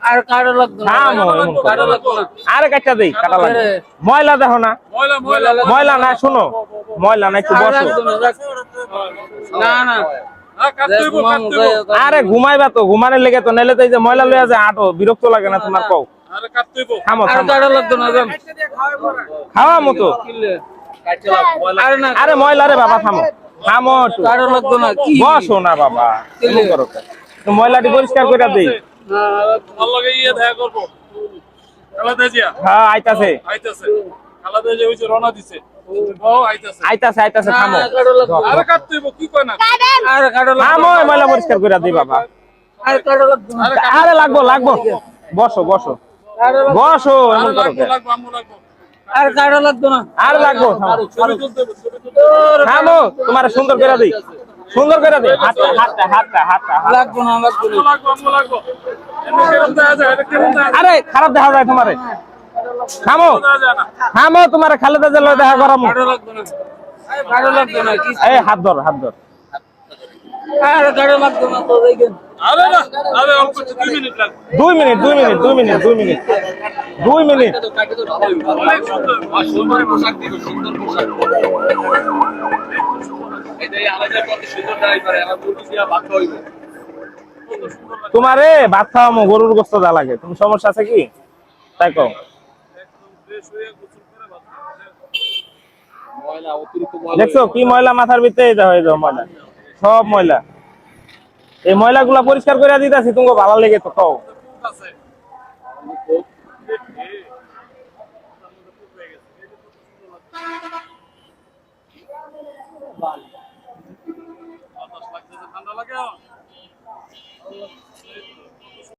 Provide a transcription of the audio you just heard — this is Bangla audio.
আর কাটা লাগতো না কাটা লাগতো না আরে কাটা দেই কাটা লাগবে ময়লা দেখো না ময়লা না শুনো ময়লা না একটু বসো না না আরে ঘুমাইবা তো ঘুমানোর লেগে তো নাইলে তো এই যে ময়লা লইয়া যায় আটো বিরক্ত লাগে না তোমার কও থামো আর থামো কাটা লাগতো না খাওয়া মতো আরে না আরে ময়লা রে বাবা থামো থামো একটু কাটা লাগতো না কি বসো না বাবা এমন করো কেন? তো ময়লাটি পরিষ্কার করে দেই তোমার লগে ইয়ে দেখা করবো খালাদা জিয়া হ্যাঁ আইতাছে আইতাছে খালাদা জিয়া হইছে রওনা দিছে ও আইতাছে আইতাছে আইতাছে থামো কাটা লাগতো আরে কাটতেইব কি কয় না আর কাটা লাগতো থামো এই ময়লা পরিষ্কার করে দেই বাবা আর কাটা লাগতো না আরে লাগবো লাগবো বসো বসো বসো এমন করো কেন? লাগবো আমু লাগবো আর কাটা লাগতো না আর লাগবো থামো। ছবি তুলতে হবে ছবি তুলতে হবে থামো তোমার সুন্দর করে দেই সুন্দর করে দেই হাতটা হাতটা হাতটা হাতটা লাগতো না লাগতো না আমু লাগবো এমনি কেমন দেখা যায় এটা কেমন দেখা আরে খারাপ দেখা যায় তোমারে থামো যায় না থামো তোমার খালেদা জেলা দেখা করামু কাটা লাগতো না কাটা লাগতো না কি এই হাত ধর হাত ধর আর কাটা লাগতো না তো দেখেন আরে না আরে অল্প 2 মিনিট লাগবে 2 minute 2 minute 2 minute 2 minute 2 minute অনেক সুন্দর সুন্দর পোশাক দিব সুন্দর পোশাক এই আলাদা কত সুন্দর ড্রাইভার আমার মুরগি দিয়া ভাত হইব তোমারে ভাত খাওয়ামু গরুর গোশত দা লাগে তুমি সমস্যা আছে কি তাই কও ফ্রেশ হয়ে গোসল করে ভাত ময়লা অতিরিক্ত দেখছো কি ময়লা মাথার ভিতরে এই দেখো এই দেখো ময়লা সব ময়লা এই ময়লাগুলা পরিষ্কার করে দিতাছি তুমি ভালো লেগে তো কও আছে ভালো